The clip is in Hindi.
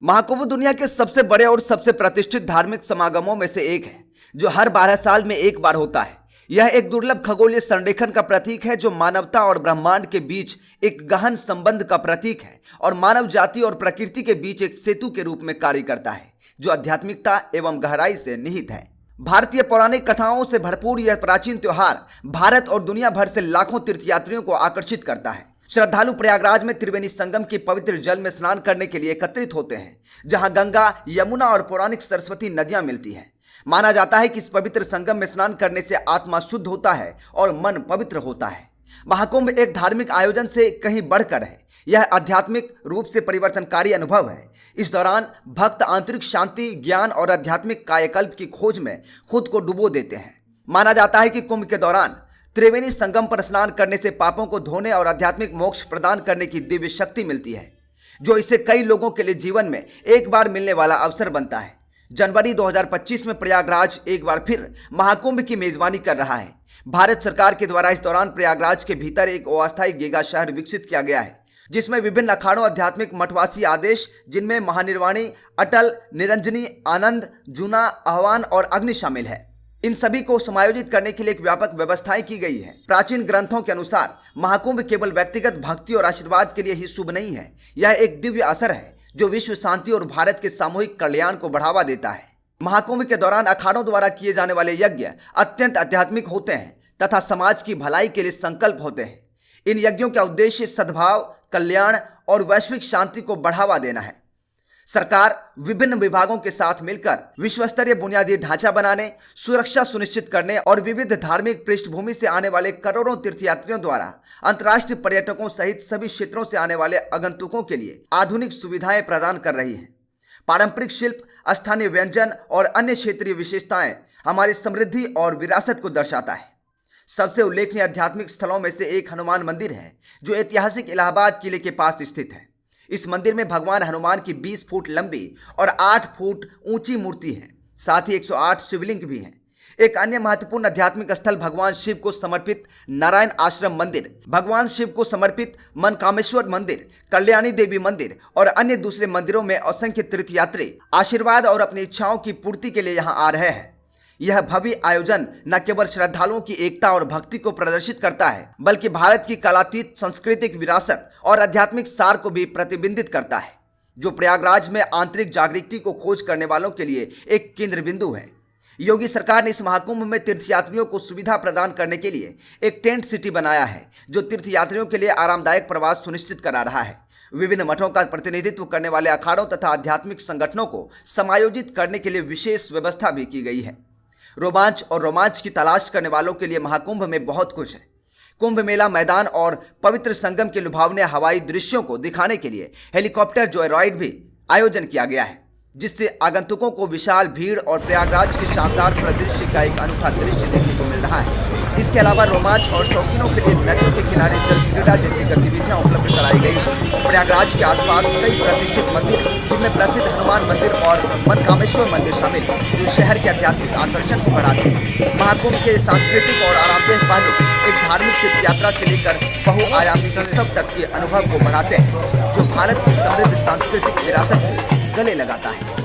महाकुंभ दुनिया के सबसे बड़े और सबसे प्रतिष्ठित धार्मिक समागमों में से एक है, जो हर 12 साल में एक बार होता है। यह एक दुर्लभ खगोलीय संरेखन का प्रतीक है, जो मानवता और ब्रह्मांड के बीच एक गहन संबंध का प्रतीक है और मानव जाति और प्रकृति के बीच एक सेतु के रूप में कार्य करता है, जो आध्यात्मिकता एवं गहराई से निहित है। भारतीय पौराणिक कथाओं से भरपूर यह प्राचीन त्योहार भारत और दुनिया भर से लाखों तीर्थयात्रियों को आकर्षित करता है। श्रद्धालु प्रयागराज में त्रिवेणी संगम के पवित्र जल में स्नान करने के लिए एकत्रित होते हैं, जहां गंगा, यमुना और पौराणिक सरस्वती नदियां मिलती हैं। माना जाता है कि इस पवित्र संगम में स्नान करने से आत्मा शुद्ध होता है और मन पवित्र होता है। महाकुंभ एक धार्मिक आयोजन से कहीं बढ़कर है। यह आध्यात्मिक रूप से परिवर्तनकारी अनुभव है। इस दौरान भक्त आंतरिक शांति, ज्ञान और आध्यात्मिक कायाकल्प की खोज में खुद को डुबो देते हैं। माना जाता है कि कुंभ के दौरान त्रिवेणी संगम पर स्नान करने से पापों को धोने और आध्यात्मिक मोक्ष प्रदान करने की दिव्य शक्ति मिलती है, जो इसे कई लोगों के लिए जीवन में एक बार मिलने वाला अवसर बनता है। जनवरी 2025 में प्रयागराज एक बार फिर महाकुंभ की मेजबानी कर रहा है। भारत सरकार के द्वारा इस दौरान प्रयागराज के भीतर एक अस्थायी गीगा शहर विकसित किया गया है, जिसमें विभिन्न अखाड़ों, आध्यात्मिक मठवासी आदेश, जिनमें महानिर्वाणी, अटल, निरंजनी, आनंद, जूना, आह्वान और अग्नि शामिल है। इन सभी को समायोजित करने के लिए एक व्यापक व्यवस्थाएं की गई है। प्राचीन ग्रंथों के अनुसार महाकुंभ केवल व्यक्तिगत भक्ति और आशीर्वाद के लिए ही शुभ नहीं है। यह एक दिव्य असर है जो विश्व शांति और भारत के सामूहिक कल्याण को बढ़ावा देता है। महाकुंभ के दौरान अखाड़ों द्वारा किए जाने वाले यज्ञ अत्यंत आध्यात्मिक होते हैं तथा समाज की भलाई के लिए संकल्प होते हैं। इन यज्ञों का उद्देश्य सद्भाव, कल्याण और वैश्विक शांति को बढ़ावा देना है। सरकार विभिन्न विभागों के साथ मिलकर विश्वस्तरीय बुनियादी ढांचा बनाने, सुरक्षा सुनिश्चित करने और विविध धार्मिक पृष्ठभूमि से आने वाले करोड़ों तीर्थयात्रियों द्वारा अंतर्राष्ट्रीय पर्यटकों सहित सभी क्षेत्रों से आने वाले आगंतुकों के लिए आधुनिक सुविधाएं प्रदान कर रही है। पारंपरिक शिल्प, स्थानीय व्यंजन और अन्य क्षेत्रीय विशेषताएं हमारी समृद्धि और विरासत को दर्शाता है। सबसे उल्लेखनीय आध्यात्मिक स्थलों में से एक हनुमान मंदिर है, जो ऐतिहासिक इलाहाबाद किले के पास स्थित है। इस मंदिर में भगवान हनुमान की 20 फुट लंबी और 8 फुट ऊंची मूर्ति है। साथ ही 108 शिवलिंग भी हैं। एक अन्य महत्वपूर्ण आध्यात्मिक स्थल भगवान शिव को समर्पित नारायण आश्रम मंदिर, भगवान शिव को समर्पित मनकामेश्वर मंदिर, कल्याणी देवी मंदिर और अन्य दूसरे मंदिरों में असंख्य तीर्थयात्री आशीर्वाद और अपनी इच्छाओं की पूर्ति के लिए यहाँ आ रहे हैं। यह भव्य आयोजन न केवल श्रद्धालुओं की एकता और भक्ति को प्रदर्शित करता है, बल्कि भारत की कलातीत सांस्कृतिक विरासत और आध्यात्मिक सार को भी प्रतिबिंबित करता है, जो प्रयागराज में आंतरिक जागृति को खोज करने वालों के लिए एक केंद्र बिंदु है। योगी सरकार ने इस महाकुंभ में तीर्थयात्रियों को सुविधा प्रदान करने के लिए एक टेंट सिटी बनाया है, जो तीर्थयात्रियों के लिए आरामदायक प्रवास सुनिश्चित करा रहा है। विभिन्न मठों का प्रतिनिधित्व करने वाले अखाड़ों तथा आध्यात्मिक संगठनों को समायोजित करने के लिए विशेष व्यवस्था भी की गई है। रोमांच और रोमांच की तलाश करने वालों के लिए महाकुंभ में बहुत कुछ है। कुंभ मेला मैदान और पवित्र संगम के लुभावने हवाई दृश्यों को दिखाने के लिए हेलीकॉप्टर जॉयराइड भी आयोजन किया गया है, जिससे आगंतुकों को विशाल भीड़ और प्रयागराज के शानदार परिदृश्य का एक अनूठा दृश्य देखने को मिल रहा है। इसके अलावा रोमांच और शौकीनों के लिए नदियों के किनारे जल क्रीड़ा जैसी गतिविधियां उपलब्ध कराई गई। प्रयागराज के आसपास कई प्रतिष्ठित मंदिर, जिनमें प्रसिद्ध हनुमान मंदिर और मनकामेश्वर मंदिर शामिल, जो शहर के आध्यात्मिक आकर्षण को बढ़ाते हैं। महाकुंभ के सांस्कृतिक और आरामदेह पहलू एक धार्मिक तीर्थ यात्रा से लेकर बहुआयामी उत्सव तक के अनुभव को बढ़ाते हैं, जो भारत की समृद्ध सांस्कृतिक विरासत को गले लगाता है।